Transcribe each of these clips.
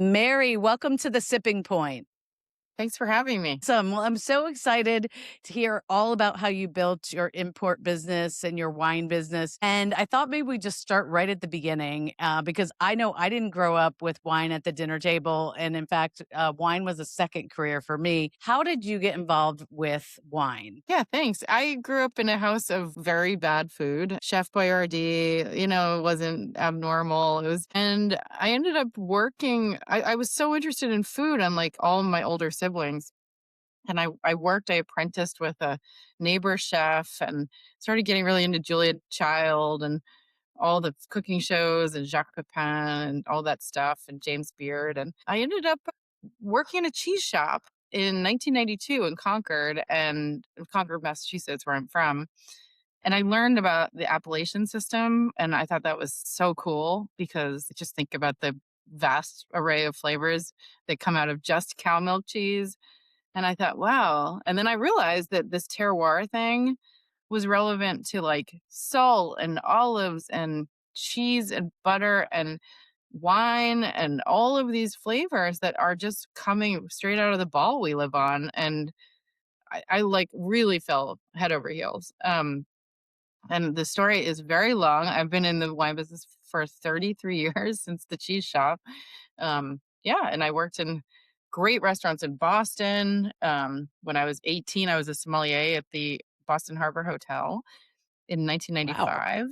Mary, welcome to the Sipping Point. Thanks for having me. Awesome. Well, I'm so excited to hear all about how you built your import business and your wine business. And I thought maybe we just start right at the beginning because I know I didn't grow up with wine at the dinner table. And in fact, wine was a second career for me. How did you get involved with wine? Yeah, thanks. I grew up in a house of very bad food. Chef Boyardee, it wasn't abnormal. And I ended up working. I was so interested in food, unlike all of my older siblings. And I apprenticed with a neighbor chef and started getting really into Julia Child and all the cooking shows and Jacques Pepin and all that stuff and James Beard. And I ended up working in a cheese shop in 1992 in Concord, Massachusetts, where I'm from. And I learned about the appellation system. And I thought that was so cool because just think about the vast array of flavors that come out of just cow milk cheese. And I thought, wow. And then I realized that this terroir thing was relevant to like salt and olives and cheese and butter and wine and all of these flavors that are just coming straight out of the ball we live on. And I like really fell head over heels. And the story is very long. I've been in the wine business for 33 years since the cheese shop. Yeah, and I worked in great restaurants in Boston. When I was 18, I was a sommelier at the Boston Harbor Hotel in Wow. 1995.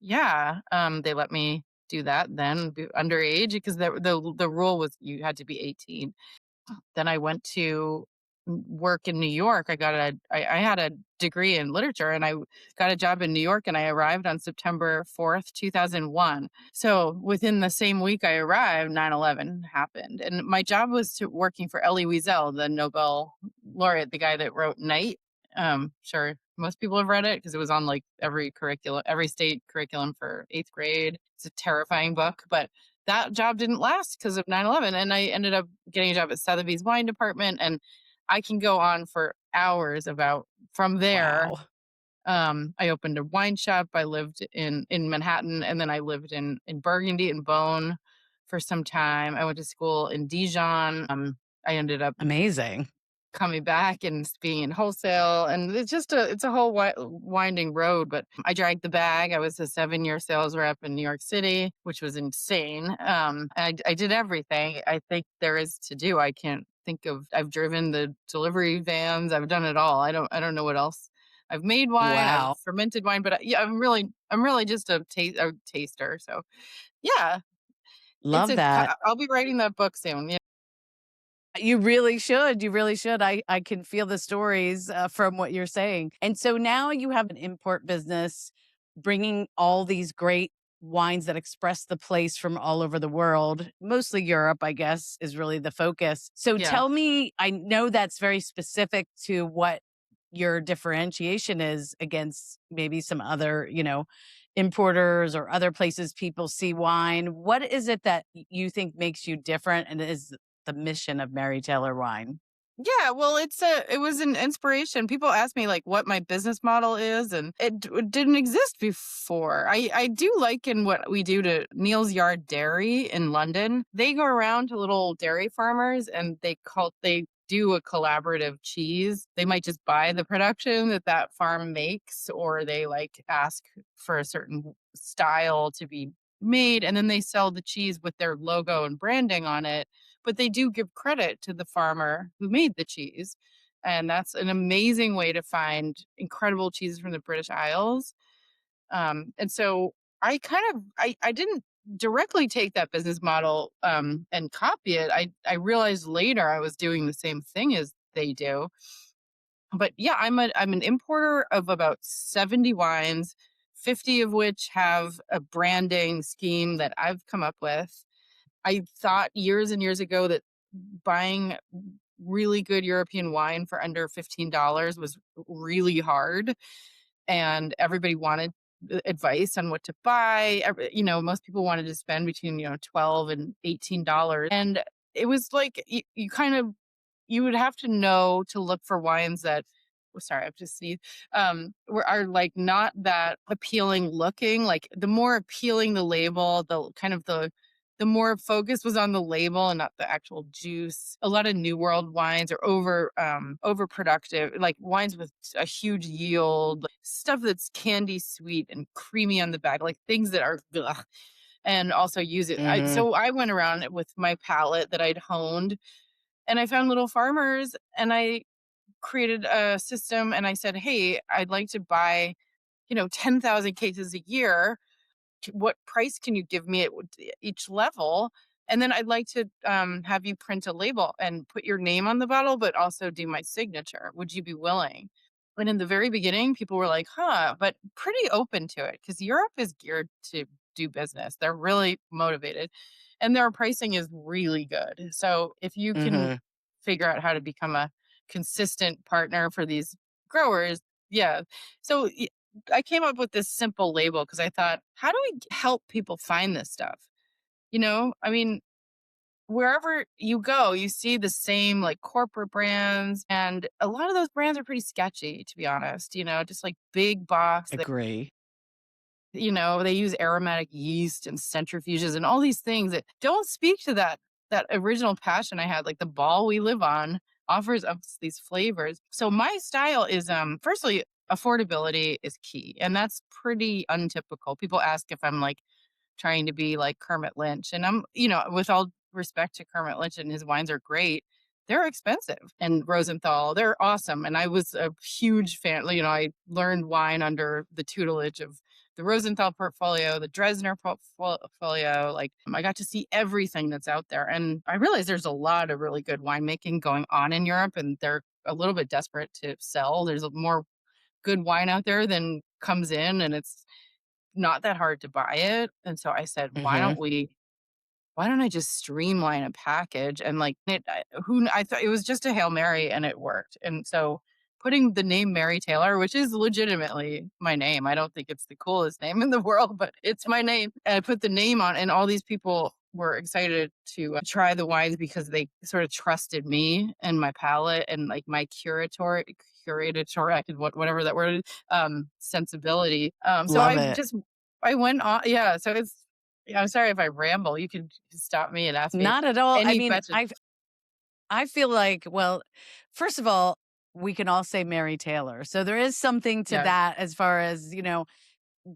Yeah, they let me do that then, underage, because the rule was you had to be 18. Then I went to work in New York. I had a degree in literature and I got a job in New York and I arrived on September 4th, 2001. So within the same week I arrived, 9/11 happened. And my job was working for Elie Wiesel, the Nobel laureate, the guy that wrote Night. Sure, most people have read it because it was on like every state curriculum for 8th grade. It's a terrifying book, but that job didn't last because of 9/11, and I ended up getting a job at Sotheby's wine department, and I can go on for hours about from there. Wow. I opened a wine shop. I lived in Manhattan, and then I lived in Burgundy and Beaune for some time. I went to school in Dijon. I ended up Amazing. coming back and being in wholesale, and it's a whole winding road, but I dragged the bag. I was a 7-year sales rep in New York City, which was insane. I did everything I think there is to do. I can't think of I've driven the delivery vans. I've done it all. I don't know what else. I've made wine, I've Wow. fermented wine, but yeah, I'm really just a taster. So yeah, Love that. I'll be writing that book soon. Yeah. You really should. You really should. I can feel the stories from what you're saying. And so now you have an import business bringing all these great wines that express the place from all over the world. Mostly Europe, I guess, is really the focus. So Yeah. tell me, I know that's very specific to what your differentiation is against maybe some other, importers or other places people see wine. What is it that you think makes you different and is the mission of Mary Taylor Wine? Yeah, well, it was an inspiration. People ask me like what my business model is, and didn't exist before. I do liken what we do to Neal's Yard Dairy in London. They go around to little dairy farmers and they do a collaborative cheese. They might just buy the production that farm makes, or they like ask for a certain style to be made, and then they sell the cheese with their logo and branding on it, but they do give credit to the farmer who made the cheese. And that's an amazing way to find incredible cheeses from the British Isles. And so I didn't directly take that business model and copy it. I realized later I was doing the same thing as they do. But yeah, I'm an importer of about 70 wines, 50 of which have a branding scheme that I've come up with. I thought years and years ago that buying really good European wine for under $15 was really hard, and everybody wanted advice on what to buy. Most people wanted to spend between, 12 and $18. And it was like you would have to know to look for wines that sorry, I've just sneezed. Are like not that appealing looking. Like the more appealing the label, the kind of the the more focus was on the label and not the actual juice. A lot of New World wines are overproductive, like wines with a huge yield, like stuff that's candy sweet and creamy on the back, like things that are ugh, and also use it. Mhm. So I went around with my palette that I'd honed, and I found little farmers, and I created a system, and I said, "Hey, I'd like to buy, 10,000 cases a year. What price can you give me at each level? And then I'd like to have you print a label and put your name on the bottle, but also do my signature. Would you be willing?" And in the very beginning, people were like, huh, but pretty open to it because Europe is geared to do business. They're really motivated and their pricing is really good. So if you can Mhm. figure out how to become a consistent partner for these growers, yeah. So I came up with this simple label because I thought, how do we help people find this stuff? I mean, wherever you go, you see the same like corporate brands, and a lot of those brands are pretty sketchy, to be honest. Just like big box. Agree. They use aromatic yeast and centrifuges and all these things that don't speak to that original passion I had. Like the ball we live on offers us these flavors. So my style is firstly affordability is key, and that's pretty untypical. People ask if I'm like trying to be like Kermit Lynch. And with all respect to Kermit Lynch and his wines are great, they're expensive. And Rosenthal, they're awesome. And I was a huge fan. I learned wine under the tutelage of the Rosenthal portfolio, the Dresdner portfolio. Like I got to see everything that's out there. And I realized there's a lot of really good winemaking going on in Europe, and they're a little bit desperate to sell. There's more good wine out there than comes in, and it's not that hard to buy it. And so I said, Mhm. why don't I just streamline a package? And like I thought it was just a Hail Mary and it worked. And so putting the name Mary Taylor, which is legitimately my name. I don't think it's the coolest name in the world, but it's my name. And I put the name on, and all these people were excited to try the wines because they sort of trusted me and my palate and like my curator, whatever that word is, sensibility. So Love it. I went on, yeah. So I'm sorry if I ramble. You can stop me and ask me Not at all. I any mean, question. I feel like, well, first of all, we can all say Mary Taylor. So there is something to Yeah. that as far as,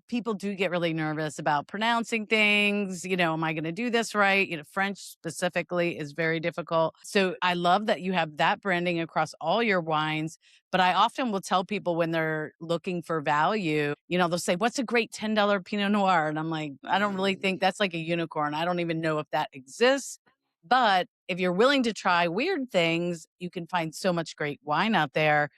people do get really nervous about pronouncing things. Am I going to do this right? French specifically is very difficult. So I love that you have that branding across all your wines. But I often will tell people when they're looking for value, they'll say, "What's a great $10 Pinot Noir?" And I'm like, I don't really think that's like a unicorn. I don't even know if that exists. But if you're willing to try weird things, you can find so much great wine out there.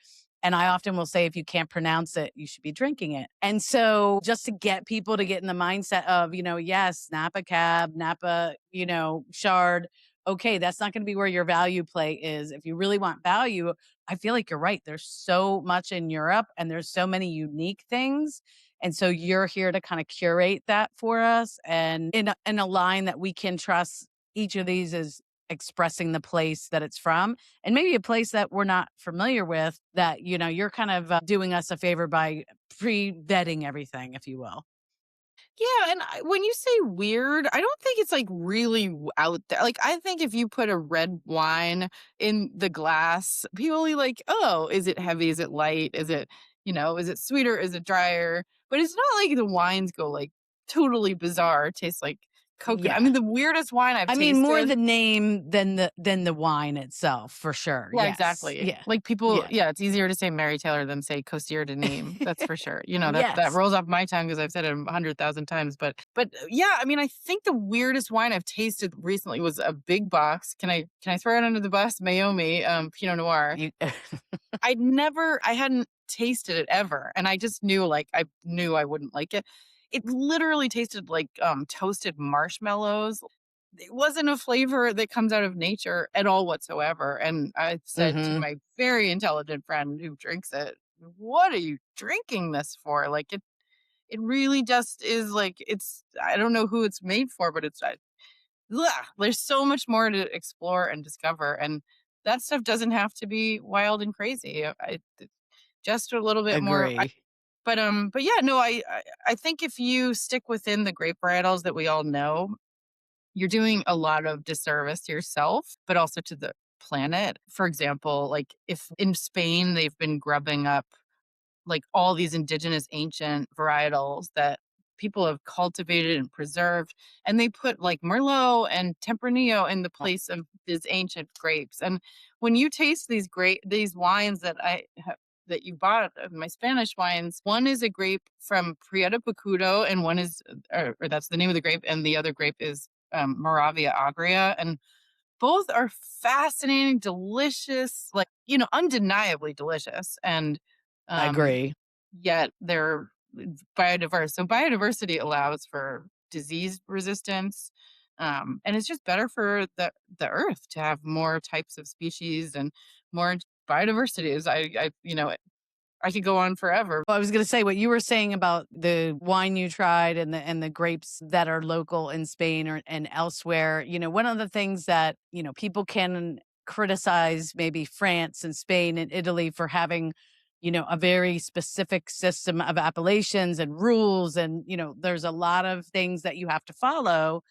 And I often will say, if you can't pronounce it, you should be drinking it. And so, just to get people to get in the mindset of, yes, Napa Cab, Napa, Shard. Okay, that's not going to be where your value play is. If you really want value, I feel like you're right. There's so much in Europe and there's so many unique things. And so you're here to kind of curate that for us and in a line that we can trust. Each of these is expressing the place that it's from and maybe a place that we're not familiar with that, you're kind of doing us a favor by pre-vetting everything, if you will. Yeah, and when you say weird, I don't think it's like really out there. Like I think if you put a red wine in the glass, people will be like, "Oh, is it heavy? Is it light? Is it sweeter? Is it drier?" But it's not like the wines go like totally bizarre. It tastes like coconut. I Yeah. mean, the weirdest wine I've I mean, more tasted. the name than the wine itself, for sure. Yeah, Yes. exactly. Yeah. Like people, Yeah. yeah, it's easier to say Mary Taylor than say Costier de Nîmes. That's for sure. That Yes. rolls off my tongue because I've said it 100,000 times. But yeah, I mean, I think the weirdest wine I've tasted recently was a big box. Can I throw it under the bus? Mayomi Pinot Noir. You I hadn't tasted it ever, and I just knew I wouldn't like it. It literally tasted like toasted marshmallows. It wasn't a flavor that comes out of nature at all whatsoever. And I said to Mhm. my very intelligent friend who drinks it, "What are you drinking this for?" Like it really just is like I don't know who it's made for, but there's so much more to explore and discover, and that stuff doesn't have to be wild and crazy. Just a little bit more. Agree. But yeah, no, I think if you stick within the grape varietals that we all know, you're doing a lot of disservice to yourself, but also to the planet. For example, like if in Spain they've been grubbing up like all these indigenous ancient varietals that people have cultivated and preserved, and they put like Merlot and Tempranillo in the place of these ancient grapes. And when you taste these wines that you bought, my Spanish wines, one is a grape from Prieta Pacudo, and one is, or that's the name of the grape, and the other grape is Moravia Agria, and both are fascinating, delicious, like, undeniably delicious. And I um, agree. yet they're biodiverse. So biodiversity allows for disease resistance. And it's just better for the earth to have more types of species and more biodiversity. I could go on forever. Well, I was going to say what you were saying about the wine you tried and the grapes that are local in Spain or and elsewhere. One of the things that, people can criticize maybe France and Spain and Italy for having, a very specific system of appellations and rules and, there's a lot of things that you have to follow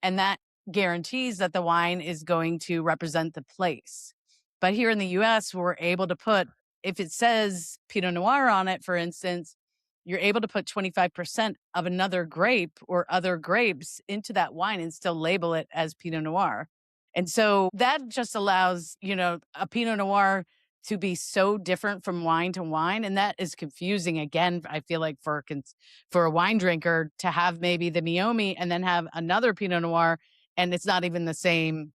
and that guarantees that the wine is going to represent the place. But here in the US, we're able to put, if it says Pinot Noir on it, for instance, you're able to put 25% of another grape or other grapes into that wine and still label it as Pinot Noir. And so that just allows, a Pinot Noir to be so different from wine to wine. And that is confusing again, I feel like for a wine drinker to have maybe the Meiomi and then have another Pinot Noir and it's not even the same.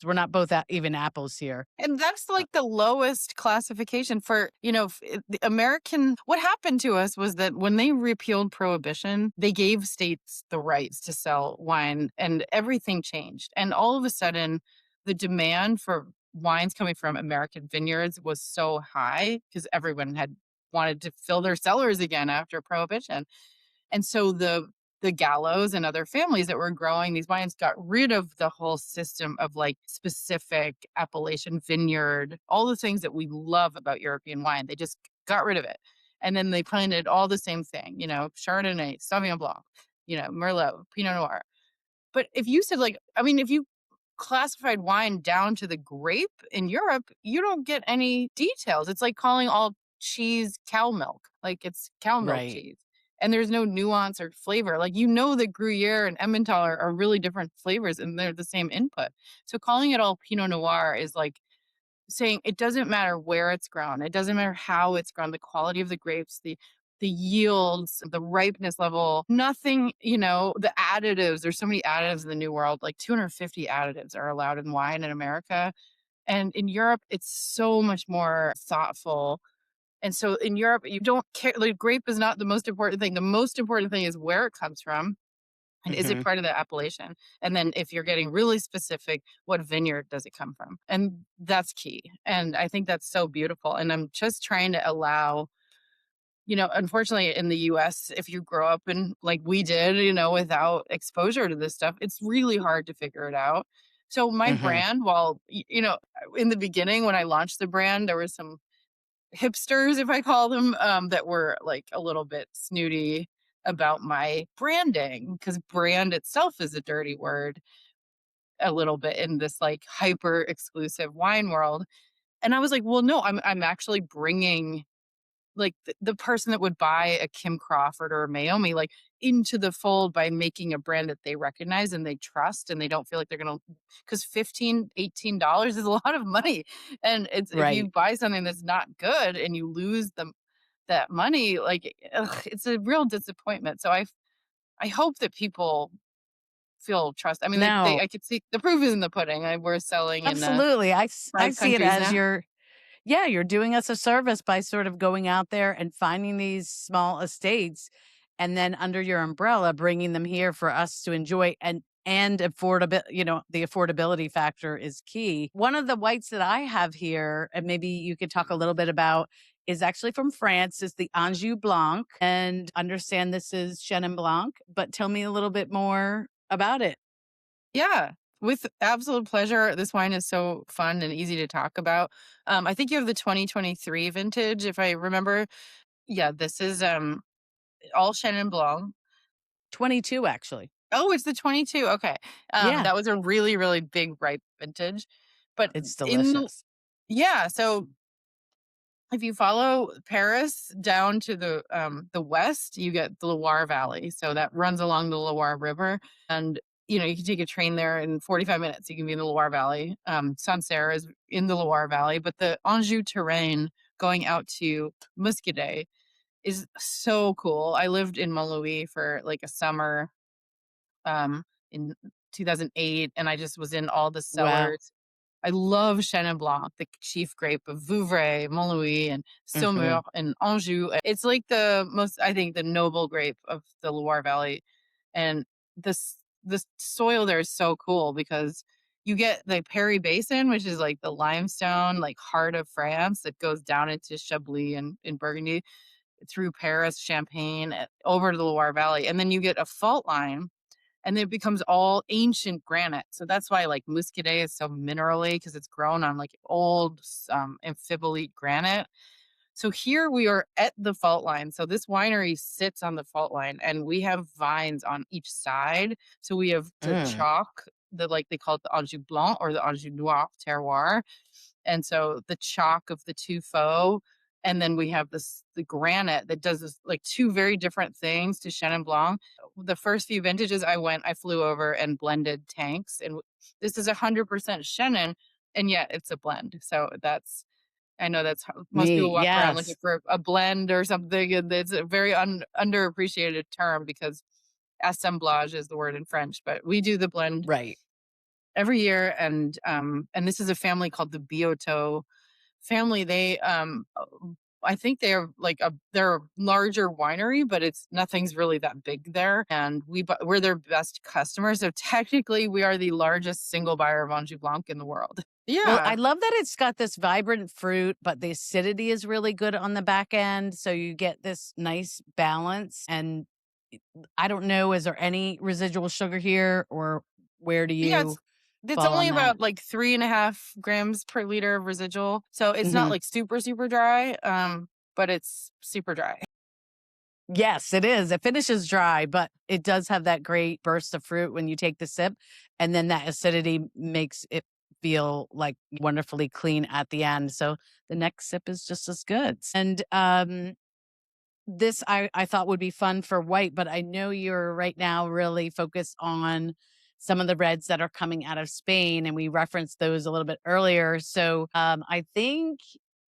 We're not both even apples here. And that's like the lowest classification for, the American. What happened to us was that when they repealed prohibition, they gave states the rights to sell wine and everything changed. And all of a sudden, the demand for wines coming from American vineyards was so high because everyone had wanted to fill their cellars again after prohibition. And so the Gallos and other families that were growing these wines got rid of the whole system of like specific appellation vineyard, all the things that we love about European wine. They just got rid of it. And then they planted all the same thing, Chardonnay, Sauvignon Blanc, Merlot, Pinot Noir. But if you said like, I mean, if you classified wine down to the grape in Europe, you don't get any details. It's like calling all cheese cow milk, like it's cow milk Right. cheese. And there's no nuance or flavor. Like that Gruyere and Emmental are really different flavors and they're the same input. So calling it all Pinot Noir is like saying it doesn't matter where it's grown. It doesn't matter how it's grown, the quality of the grapes, the yields, the ripeness level, nothing, the additives. There's so many additives in the new world, like 250 additives are allowed in wine in America. And in Europe, it's so much more thoughtful. And so in Europe, you don't care. Like grape is not the most important thing. The most important thing is where it comes from. And is it Hmm. part of the appellation? And then if you're getting really specific, what vineyard does it come from? And that's key. And I think that's so beautiful. And I'm just trying to allow, unfortunately in the US, if you grow up in like we did, without exposure to this stuff, it's really hard to figure it out. So my Hmm. brand, while, in the beginning when I launched the brand, there was some hipsters, if I call them, that were like a little bit snooty about my branding because brand itself is a dirty word a little bit in this like hyper exclusive wine world. And I was like, well, no, I'm actually bringing like the person that would buy a Kim Crawford or a Mayomi like into the fold by making a brand that they recognize and they trust and they don't feel like they're gonna, because 15, $18 is a lot of money. And it's if you Right. buy something that's not good and you lose that money, like it's a real disappointment. So I hope that people feel trust. I mean, No, I could see the proof is in the pudding. We're selling in absolutely. I 5 see it countries as now. you're doing us a service by sort of going out there and finding these small estates and then under your umbrella bringing them here for us to enjoy and affordable, the affordability factor is key. One of the whites that I have here and maybe you could talk a little bit about is actually from France is the Anjou Blanc and understand this is Chenin Blanc, but tell me a little bit more about it. Yeah, with absolute pleasure. This wine is so fun and easy to talk about. I think you have the 2023 vintage, if I remember. Yeah, this is all Chenin Blanc. 22 actually. Oh, it's the 22. Okay. Yeah, That was a really, really big ripe vintage. But it's in delicious. yeah, so if you follow Paris down to the west, you get the Loire Valley. So that runs along the Loire River, and you can take a train there in 45 minutes. You can be in the Loire Valley. Sancerre is in the Loire Valley, but the Anjou terrain going out to Muscadet is so cool. I lived in Montlouis for like a summer in 2008, and I just was in all the Wow. cellars. I love Chenin Blanc, the chief grape of Vouvray, Montlouis, and Saumur Mhm. and Anjou. It's like the most, I think, the noble grape of the Loire Valley. And the soil there is so cool because you get the Perry Basin, which is like the limestone, like heart of France that goes down into Chablis and in Burgundy through Paris, Champagne, over to the Loire Valley. And then you get a fault line and it becomes all ancient granite. So that's why like Muscadet is so minerally because it's grown on like old amphibolite granite. So here we are at the fault line. So this winery sits on the fault line, and we have vines on each side. So we have the Mm. chalk, the like they call it the Anjou Blanc or the Anjou Noir terroir, and so the chalk of the two faux, and then we have the granite that does this like two very different things to Chenin Blanc. The first few vintages I flew over and blended tanks, and this is 100% Chenin, and yet it's a blend. So that's I know that's how most people Neat. walk around looking Yes. for a blend or something, and it's a very underappreciated term because assemblage is the word in French, but we do the blend Right. every year, and this is a family called the Bioto family. I think they're a larger winery, but it's nothing's really that big there, and we're their best customers. So technically, we are the largest single buyer of Anjou Blanc in the world. Well, I Yeah, love that it's got this vibrant fruit, but the acidity is really good on the back end. So you get this nice balance. And I don't know, is there any residual sugar here or where do yeah. you It's fall only on that? about like 3.5 grams per liter of residual, so it's not Hmm. like super super dry, but it's super dry. Yes, it is. It finishes dry, but it does have that great burst of fruit when you take the sip. And then that acidity makes it feel like wonderfully clean at the end. So the next sip is just as good. And this I thought would be fun for white, but I know you're right now really focused on some of the reds that are coming out of Spain, and we referenced those a little bit earlier. So I think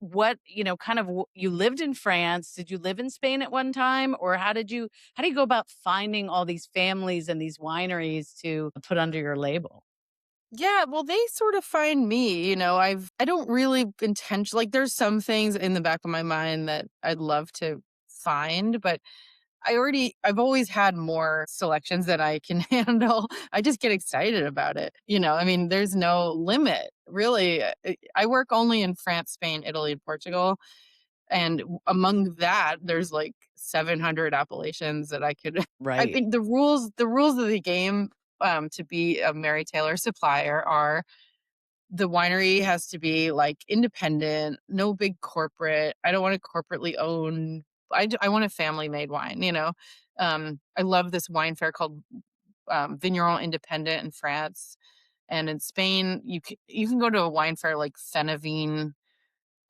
you lived in France. Did you live in Spain at one time, or how do you go about finding all these families and these wineries to put under your label? Yeah, well, they sort of find me. I don't really like. There's some things in the back of my mind that I'd love to find, but I've always had more selections that I can handle. I just get excited about it. I mean, there's no limit, really. I work only in France, Spain, Italy, and Portugal. And among that, there's like 700 appellations that I could. I Right. think the rules of the game to be a Mary Taylor supplier are the winery has to be like independent, no big corporate. I don't want to corporately own. I want a family made wine. I love this wine fair called Vigneron Independent in France, and in Spain you can go to a wine fair like Fenavine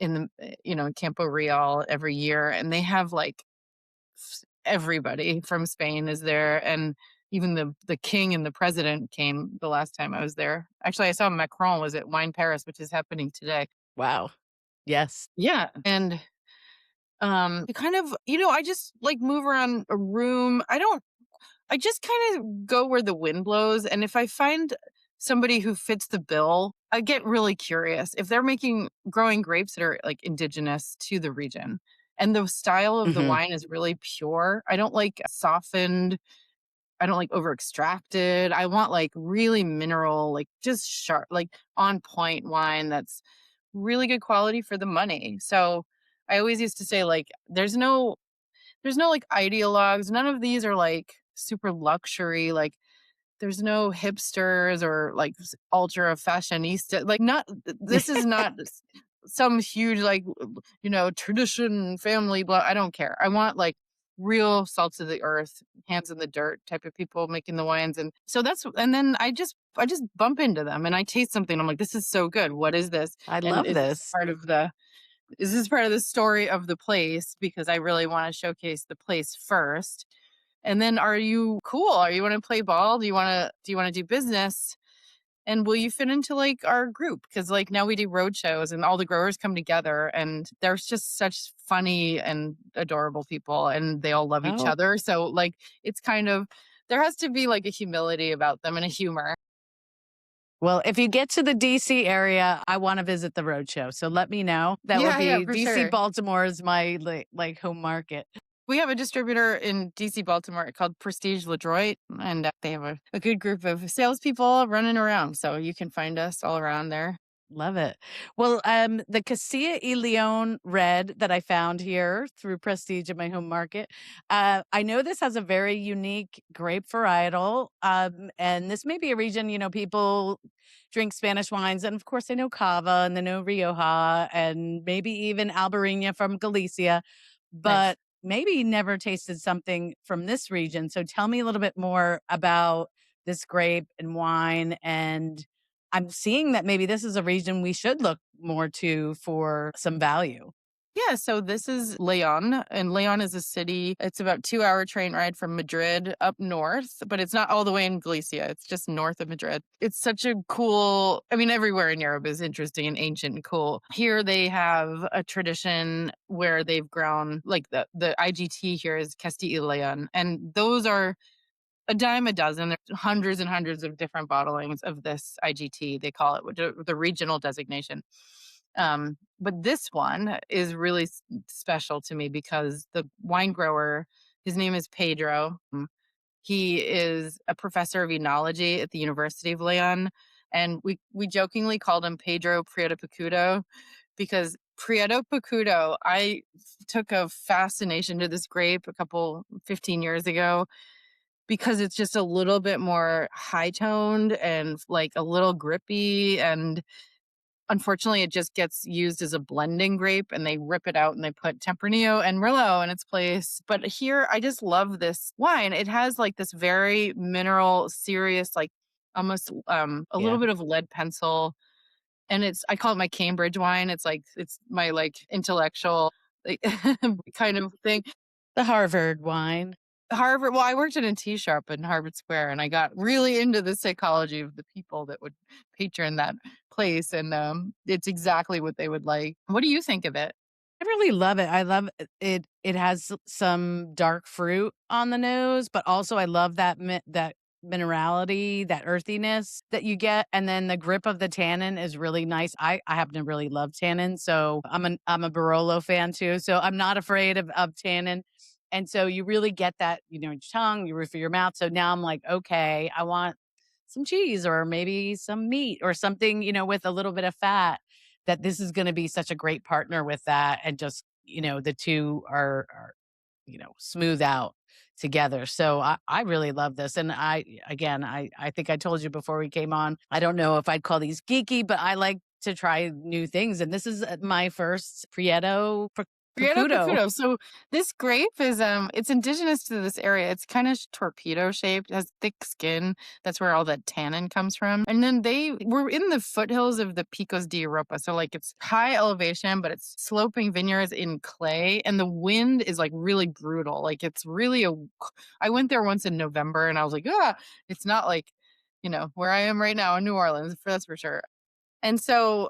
in in Campo Real every year, and they have like everybody from Spain is there, and even the king and the president came the last time I was there. Actually, I saw Macron was at Wine Paris, which is happening today. Wow. Yes. Yeah, and you kind of, I just like move around a room. I just kind of go where the wind blows, and if I find somebody who fits the bill, I get really curious. If they're making growing grapes that are like indigenous to the region and the style of the Hmm. wine is really pure. I don't like softened, I don't like over extracted. I want like really mineral, like just sharp, like on point wine that's really good quality for the money. So I always used to say like there's no like ideologues. None of these are like super luxury. Like there's no hipsters or like ultra fashionista. Like not this is not some huge like tradition family blah. I don't care. I want like real salts of the earth, hands in the dirt type of people making the wines. And so and then I just bump into them and I taste something. I'm like, this is so good. What is this? I And love this. is this part of the story of the place? Because I really want to showcase the place first. And then are you cool? Are you want to play ball? Do you want to do business? And will you fit into like our group? Because like now we do road shows and all the growers come together and there's just such funny and adorable people and they all love each Oh, other. So like it's kind of there has to be like a humility about them and a humor. well, if you get to the DC area, I want to visit the roadshow. So let me know. That would Yeah, yeah, be for DC sure. Baltimore is my like home market. We have a distributor in DC, Baltimore called Prestige LaDroit, and they have a good group of salespeople running around. So you can find us all around there. Love it. Well, the Casilla y Leon red that I found here through Prestige in my home market, I know this has a very unique grape varietal, and this may be a region, people drink Spanish wines, and of course they know Cava and they know Rioja and maybe even Albarina from Galicia, Nice. but maybe never tasted something from this region. So tell me a little bit more about this grape and wine, and I'm seeing that maybe this is a region we should look more to for some value. Yeah, so this is Leon, and Leon is a city. It's about 2 hour train ride from Madrid up north, but it's not all the way in Galicia. It's just north of Madrid. It's such a cool, I mean, everywhere in Europe is interesting and ancient and cool. Here they have a tradition where they've grown, like the IGT here is Castilla y Leon, and those are a dime a dozen. There's hundreds and hundreds of different bottlings of this IGT. They call it the regional designation. But this one is really special to me because the wine grower, his name is Pedro. He is a professor of enology at the University of Leon, and we jokingly called him Pedro Prieto Picudo because Prieto Picudo, I took a fascination to this grape 15 years ago because it's just a little bit more high toned and like a little grippy. And unfortunately, it just gets used as a blending grape and they rip it out and they put Tempranillo and Merlot in its place. But here, I just love this wine. It has like this very mineral, serious, like almost a little Yeah. bit of lead pencil. And I call it my Cambridge wine. It's my like intellectual like, kind of thing. The Harvard wine. Harvard, well, I worked in a tea shop in Harvard Square, and I got really into the psychology of the people that would patron that place, and, it's exactly what they would like. What do you think of it? I really love it. I love it. It has some dark fruit on the nose, but also I love that minerality, that earthiness that you get, and then the grip of the tannin is really nice. I happen to really love tannin, so I'm a Barolo fan too. So I'm not afraid of tannin, and so you really get that, in your tongue, your roof of your mouth. So now I'm like, okay, I want some cheese or maybe some meat or something, with a little bit of fat, that this is gonna be such a great partner with that, and just, the 2 are, smooth out together. So I really love this, and I think I told you before we came on, I don't know if I'd call these geeky, but I like to try new things, and this is, my first Prieto Brianna Picudo. Picudo. So this grape is it's indigenous to this area. It's kind of torpedo shaped, has thick skin. That's where all that tannin comes from. And then they were in the foothills of the Picos de Europa. So like it's high elevation, but it's sloping vineyards in clay. And the wind is like really brutal. Like it's really I went there once in November and I was like, it's not like, where I am right now in New Orleans, that's for sure. And so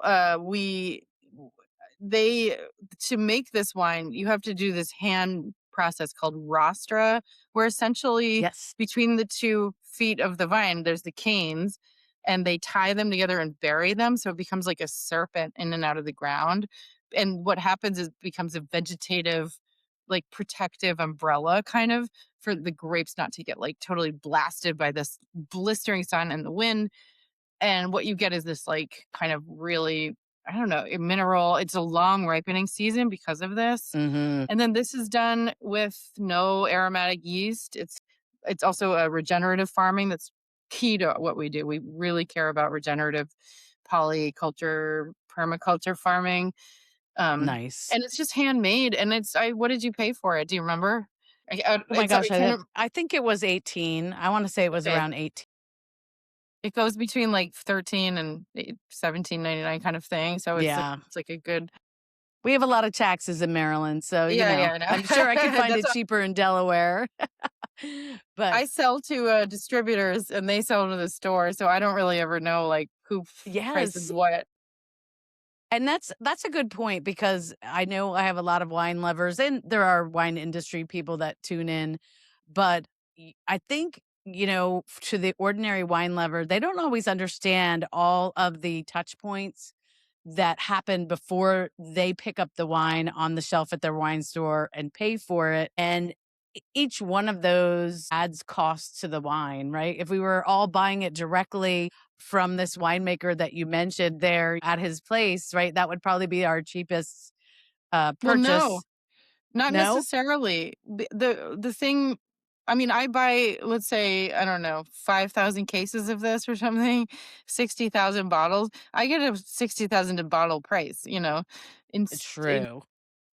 they to make this wine, you have to do this hand process called rostra, where essentially Yes. between the 2 feet of the vine, there's the canes, and they tie them together and bury them, so it becomes like a serpent in and out of the ground. And what happens is it becomes a vegetative, like protective umbrella kind of for the grapes not to get like totally blasted by this blistering sun and the wind. And what you get is this like kind of really, I don't know, a mineral. It's a long ripening season because of this. Mhm. And then this is done with no aromatic yeast. It's also a regenerative farming that's key to what we do. We really care about regenerative polyculture, permaculture farming. Um, Nice. and it's just handmade. And I what did you pay for it? Do you remember? Oh my So gosh, it kind of I think it was 18. I wanna say it was okay. around 18. It goes between like 13 and 17.99 kind of thing. So Yeah. it's like a good We have a lot of taxes in Maryland, so, yeah, yeah, I'm sure I could no. find That's it what cheaper in Delaware. But I sell to distributors and they sell to the store. So I don't really ever know like who prices yes. what. And that's a good point because I know I have a lot of wine lovers and there are wine industry people that tune in, but I think, to the ordinary wine lover, they don't always understand all of the touch points that happen before they pick up the wine on the shelf at their wine store and pay for it. And each one of those adds cost to the wine, right? If we were all buying it directly from this winemaker that you mentioned there at his place, right, that would probably be our cheapest Well, no, purchase. not No, necessarily. The thing I mean, I buy, let's say, I don't know, 5,000 cases of this or something, 60,000 bottles. I get a 60,000 a bottle price, in true.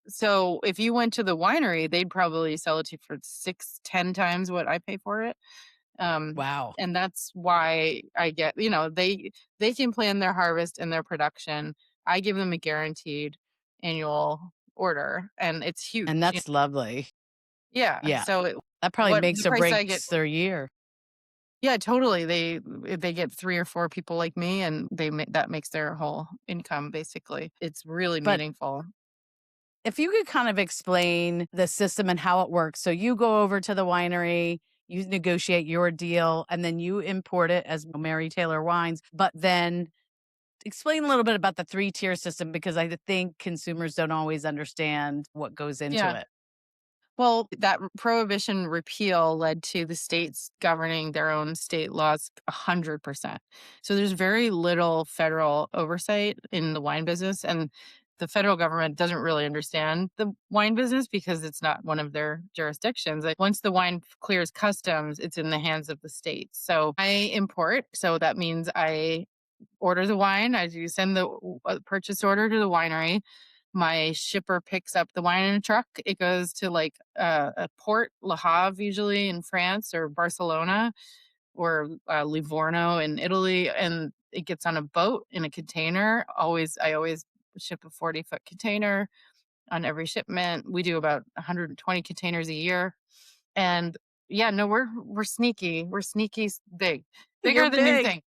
so if you went to the winery, they'd probably sell it to you for 6, 10 times what I pay for it. Um, Wow. and that's why I get, they can plan their harvest and their production. I give them a guaranteed annual order, and it's And huge. that's lovely. Yeah. Yeah. So That probably what makes the or price I get, breaks their year. yeah, totally. If they get 3 or 4 people like me, and that makes their whole income basically. It's really But meaningful. if you could kind of explain the system and how it works. So you go over to the winery, you negotiate your deal, and then you import it as Mary Taylor wines. But then explain a little bit about the three-tier system because I think consumers don't always understand what goes into Yeah. it. Well, that prohibition repeal led to the states governing their own state laws 100%. So there's very little federal oversight in the wine business. And the federal government doesn't really understand the wine business because it's not one of their jurisdictions. Like once the wine clears customs, it's in the hands of the states. So I import. So that means I order the wine. I do send the purchase order to the winery. My shipper picks up the wine in a truck. It goes to like a port, Le Havre, usually in France, or Barcelona, or Livorno in Italy, and it gets on a boat in a container. I always ship a 40-foot container on every shipment. We do about 120 containers a year, and yeah, no, we're sneaky. We're sneaky, big, You're bigger than you big. think.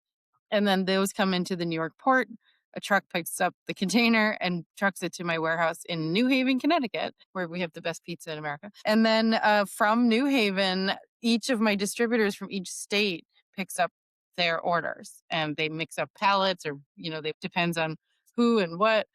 And then those come into the New York port. A truck picks up the container and trucks it to my warehouse in New Haven, Connecticut, where we have the best pizza in America. And then from New Haven, each of my distributors from each state picks up their orders, and they mix up pallets, or they depends on who and what.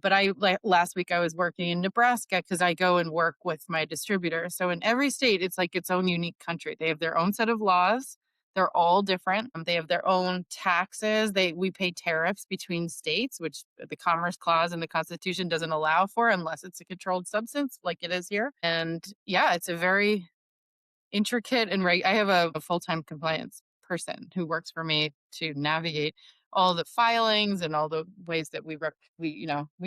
But like last week I was working in Nebraska because I go and work with my distributor. So in every state, it's like its own unique country. They have their own set of laws. They're all different. They have their own taxes. We pay tariffs between states, which the Commerce Clause in the Constitution doesn't allow for unless it's a controlled substance, like it is here. And yeah, it's a very intricate and I have a full time compliance person who works for me to navigate all the filings and all the ways that we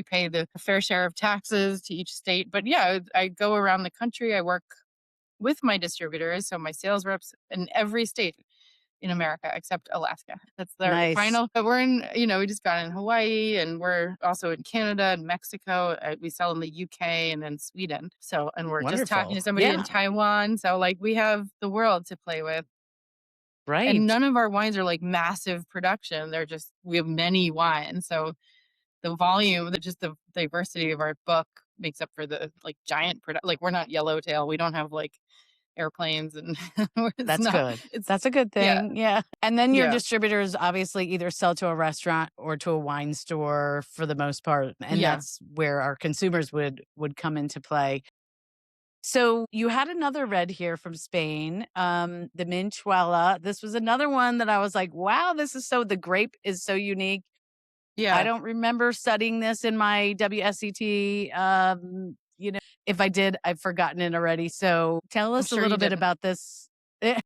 pay the fair share of taxes to each state. But yeah, I go around the country. I work with my distributors, so my sales reps in every state in America except Alaska. That's their Nice. final. But we're in, we just got in Hawaii, and we're also in Canada and Mexico. We sell in the UK and then Sweden. So, and we're just talking Wonderful. to somebody in Yeah. Taiwan. So, like, we have the world to play with. And Right. none of our wines are like massive production. We have many wines. So, the volume, just the diversity of our book makes up for the like giant product. Like, we're not Yellowtail. We don't have like airplanes, and it's That's not, good. it's, That's a good yeah, thing. Yeah. And then your yeah, distributors obviously either sell to a restaurant or to a wine store for the most part. And yeah, that's where our consumers would come into play. So you had another red here from Spain, the Minchuela. This was another one that I was like, wow, the grape is so unique. I yeah. don't remember studying this in my WSET. If I did, I've forgotten it already. So tell I'm us a sure you little bit didn't. about this. Eh,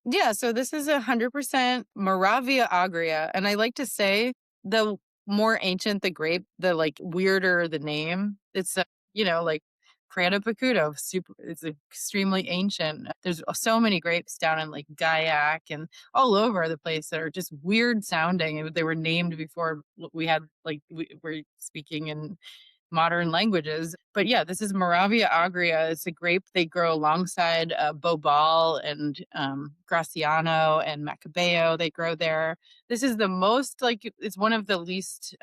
Yeah, so this is 100% Moravia Agria, and I like to say the more ancient the grape, the like weirder the name. It's like Prada Pacudo, super, it's extremely ancient. There's so many grapes down in like Gaillac and all over the place that are just weird sounding. They were named before we had like we were speaking in modern languages. But yeah, this is Moravia Agria. It's a grape they grow alongside Bobal and Graciano and Macabeo. They grow there. This is the most like it's one of the least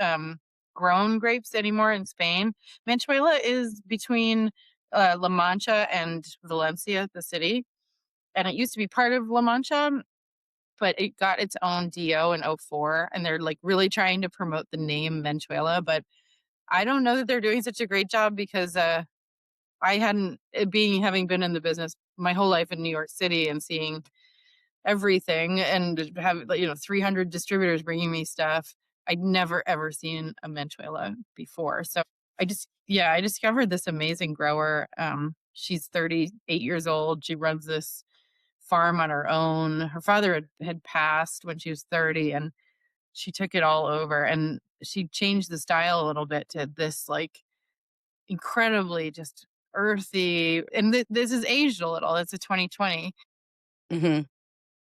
grown grapes anymore in Spain. Manchuela is between La Mancha and Valencia, the city, and it used to be part of La Mancha, but it got its own DO in '04, and they're like really trying to promote the name Manchuela, but I don't know that they're doing such a great job because I hadn't being having been in the business my whole life in New York City and seeing everything and have 300 distributors bringing me stuff. I'd never ever seen a Manchuela before. So I discovered this amazing grower. She's 38 years old. She runs this farm on her own. Her father had passed when she was 30, and she took it all over, and she changed the style a little bit to this like incredibly just earthy, and this is aged a little. It's a 2020, Hmm.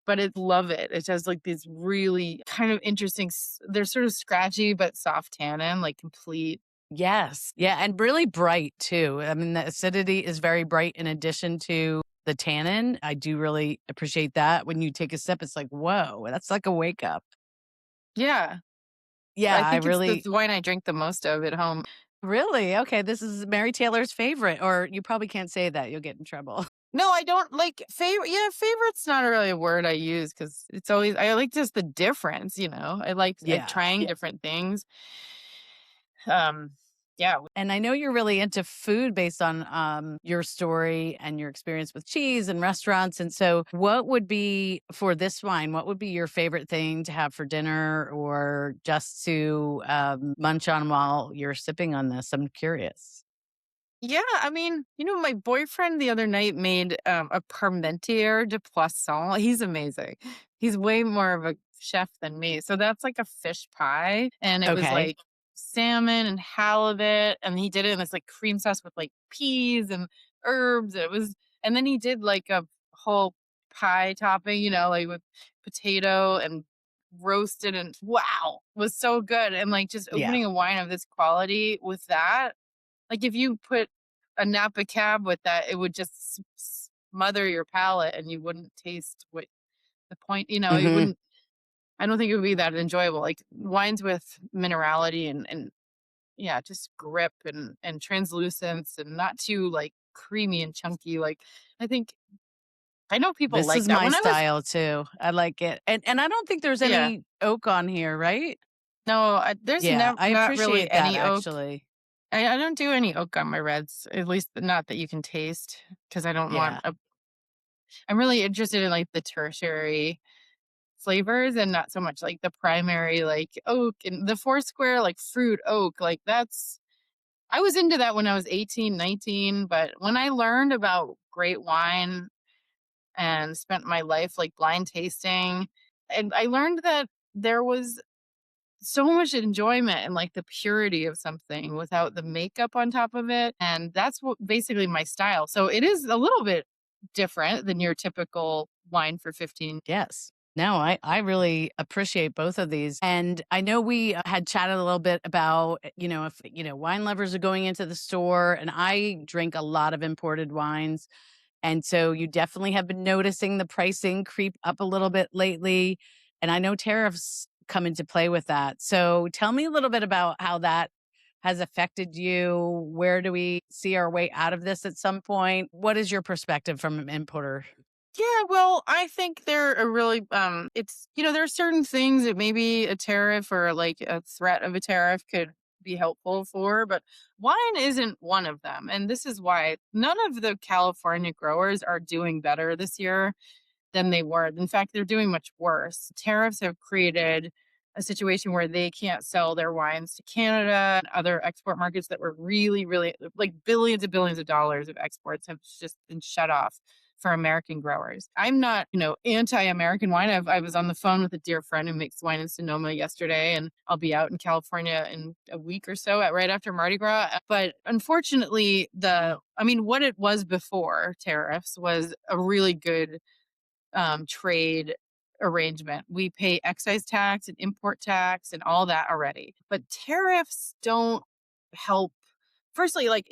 but I love it. It has like these really kind of interesting they're sort of scratchy but soft tannin, like complete. Yes. Yeah. And really bright too. I mean, the acidity is very bright in addition to the tannin. I do really appreciate that. When you take a sip, it's like, whoa, that's like a wake up. Yeah, Yeah. I I think it's the really, wine I drink the most of at home. really. Okay. This is Mary Taylor's favorite, or you probably can't say that. You'll get in trouble. No, I don't like favorite. Yeah, favorite's not really a word I use because it's always I like just the difference. I like Yeah. trying different things. Um, yeah, And I know you're really into food based on your story and your experience with cheese and restaurants. And so, what would be for this wine? What would be your favorite thing to have for dinner or just to munch on while you're sipping on this? I'm curious. yeah. I mean, my boyfriend the other night made a parmentier de poisson. He's amazing. He's way more of a chef than me. So that's like a fish pie, and it was Okay. like salmon and halibut, and he did it in this like cream sauce with like peas and herbs. And then he did like a whole pie topping, like with potato and roasted, and wow, was so good. And like just Yeah. opening a wine of this quality with that, like, if you put a Napa Cab with that, it would just smother your palate and you wouldn't taste what the point, it Hmm. wouldn't I don't think it would be that enjoyable. Like, wines with minerality and yeah, just grip and translucence and not too, like, creamy and chunky, like, I think I know people This like is that. my When I was style too. I like it. And I don't think there's Yeah. any oak on here, right? No, there's Yeah. I not really appreciate that any oak. actually. I don't do any oak on my reds, at least not that you can taste, because I don't want Yeah. a I'm really interested in, like, the tertiary flavors and not so much, like, the primary, like, oak and the Foursquare, like, fruit oak, like, that's I was into that when I was 18, 19, but when I learned about great wine and spent my life, like, blind tasting, and I learned that there was so much enjoyment in, like, the purity of something without the makeup on top of it, and that's what basically my style. So it is a little bit different than your typical wine for 15. Yes. No, I really appreciate both of these. And I know we had chatted a little bit about, if, wine lovers are going into the store, and I drink a lot of imported wines. And so you definitely have been noticing the pricing creep up a little bit lately. And I know tariffs come into play with that. So tell me a little bit about how that has affected you. Where do we see our way out of this at some point? What is your perspective from an importer? Yeah, well, I think they're a really it's there are certain things that maybe a tariff or like a threat of a tariff could be helpful for, but wine isn't one of them. And this is why none of the California growers are doing better this year than they were. In fact, they're doing much worse. Tariffs have created a situation where they can't sell their wines to Canada and other export markets that were really, really like billions and billions of dollars of exports have just been shut off for American growers. I'm not, anti-American wine. I was on the phone with a dear friend who makes wine in Sonoma yesterday, and I'll be out in California in a week or so, right after Mardi Gras. But unfortunately, what it was before tariffs was a really good trade arrangement. We pay excise tax and import tax and all that already. But tariffs don't help. Firstly, like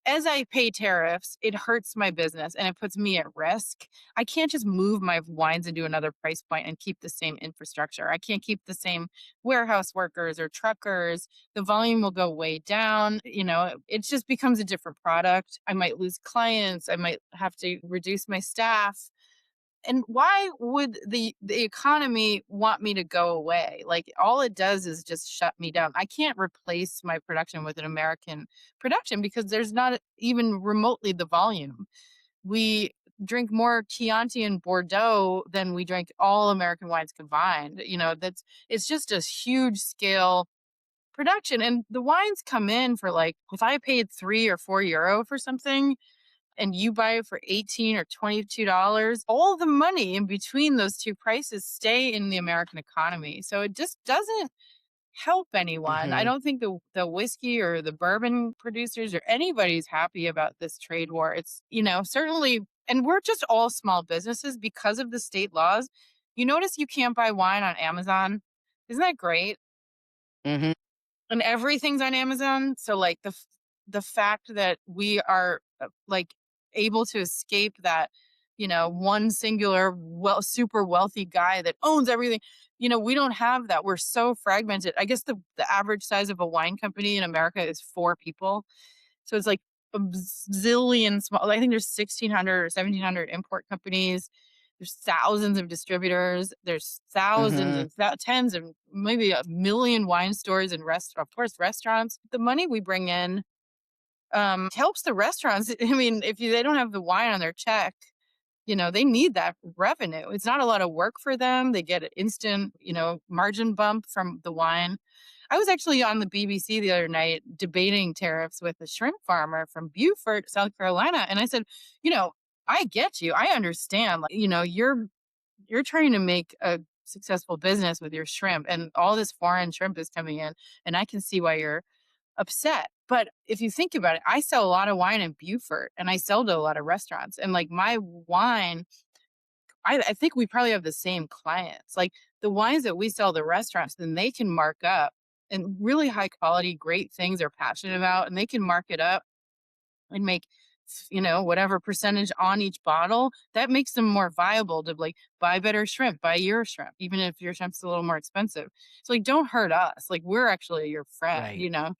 as I pay tariffs, it hurts my business and it puts me at risk. I can't just move my wines into another price point and keep the same infrastructure. I can't keep the same warehouse workers or truckers. The volume will go way down. It just becomes a different product. I might lose clients. I might have to reduce my staff. And why would the economy want me to go away? Like, all it does is just shut me down. I can't replace my production with an American production because there's not even remotely the volume. We drink more Chianti and Bordeaux than we drink all American wines combined. It's just a huge scale production. And the wines come in for, like, if I paid €3 or €4 for something, and you buy it for 18 or $22, all the money in between those two prices stay in the American economy. So it just doesn't help anyone. I Hmm. don't think the whiskey or the bourbon producers or anybody's happy about this trade war. It's, certainly, and we're just all small businesses because of the state laws. You notice you can't buy wine on Amazon. Isn't that great? Hmm. And everything's on Amazon. So, like, the fact that we are like able to escape that, one singular super wealthy guy that owns everything. We don't have that. We're so fragmented. I guess the average size of a wine company in America is 4 people. So it's like a zillion small. I think there's 1,600 or 1,700 import companies. There's thousands of distributors. There's thousands Hmm. and tens of maybe a million wine stores and of course, restaurants. The money we bring in helps the restaurants. I mean, if they don't have the wine on their check, they need that revenue. It's not a lot of work for them. They get an instant, margin bump from the wine. I was actually on the BBC the other night debating tariffs with a shrimp farmer from Beaufort, South Carolina. And I said, I get you. I understand. Like, you're trying to make a successful business with your shrimp, and all this foreign shrimp is coming in, and I can see why you're upset. But if you think about it, I sell a lot of wine in Beaufort and I sell to a lot of restaurants. And, like, my wine, I think we probably have the same clients. Like, the wines that we sell to restaurants, then they can mark up, and really high quality, great things they're passionate about, and they can mark it up and make, whatever percentage on each bottle. That makes them more viable to, like, buy better shrimp, buy your shrimp, even if your shrimp's a little more expensive. So, like, don't hurt us. Like, we're actually your Right. friend.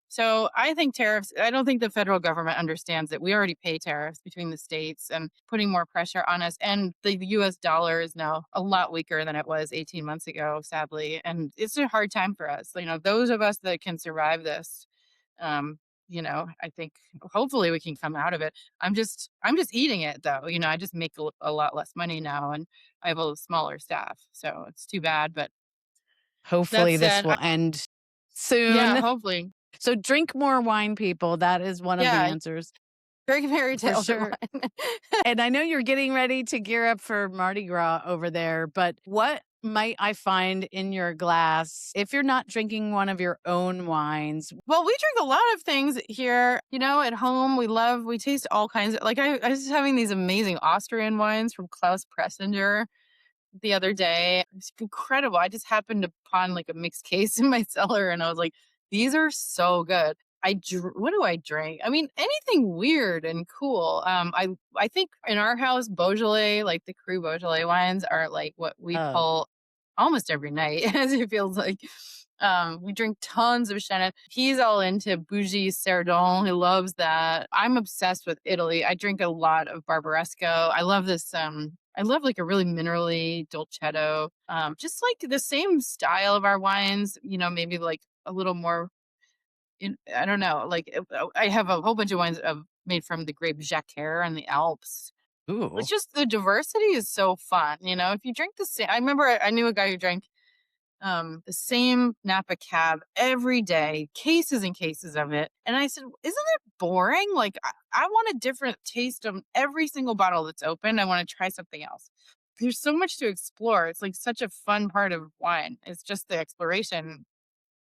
So I think tariffs, I don't think the federal government understands that we already pay tariffs between the states and putting more pressure on us. And the US dollar is now a lot weaker than it was 18 months ago, sadly. And it's a hard time for us. Those of us that can survive this, I think hopefully we can come out of it. I'm just eating it though. I just make a lot less money now, and I have a smaller staff. So it's too bad. But that Hopefully, this said, will end yeah, soon. hopefully. So, drink more wine, people. That is one of the Yeah, answers drink Mary for Taylor sure. wine. And I know you're getting ready to gear up for Mardi Gras over there, but what might I find in your glass if you're not drinking one of your own wines? Well, we drink a lot of things here. At home, we taste all kinds of, like, I was having these amazing Austrian wines from Klaus Pressinger the other day. It's incredible. I just happened upon, like, a mixed case in my cellar, and I was like, these are so good. What do I drink? I mean, anything weird and cool. I think in our house, Beaujolais, like the Cru Beaujolais wines, are like what we Oh, pull almost every night, as it feels like. We drink tons of Chenin. He's all into bougie Cerdon. He loves that. I'm obsessed with Italy. I drink a lot of Barbaresco. I love this. I love, like, a really minerally dolcetto. Just like the same style of our wines. Maybe like a little more. I don't know. Like, I have a whole bunch of wines made from the grape Jacquard in the Alps. It's ooh. just the diversity is so fun. If you drink the same, I remember I knew a guy who drank the same Napa cab every day, cases and cases of it. And I said, "Isn't it boring? Like, I want a different taste of every single bottle that's open. I want to try something else." There's so much to explore. It's like such a fun part of wine. It's just the exploration.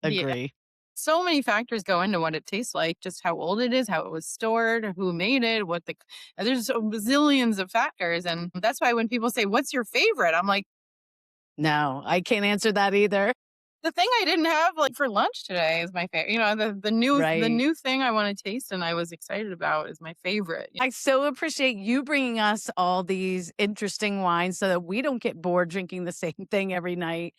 The Agree. So many factors go into what it tastes like, just how old it is, how it was stored, who made it, there's bazillions of factors. And that's why when people say, "What's your favorite?" I'm like, No, I can't answer that either. the thing I didn't have like for lunch today is my favorite. The Right. new thing I want to taste and I was excited about is my favorite. I so appreciate you bringing us all these interesting wines so that we don't get bored drinking the same thing every night,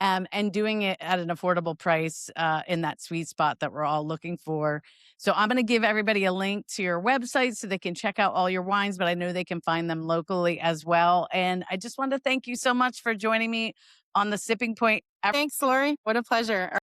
and doing it at an affordable price in that sweet spot that we're all looking for. So I'm going to give everybody a link to your website so they can check out all your wines, but I know they can find them locally as well. And I just wanted to thank you so much for joining me on the Sipping Point. Thanks, Lori. What a pleasure.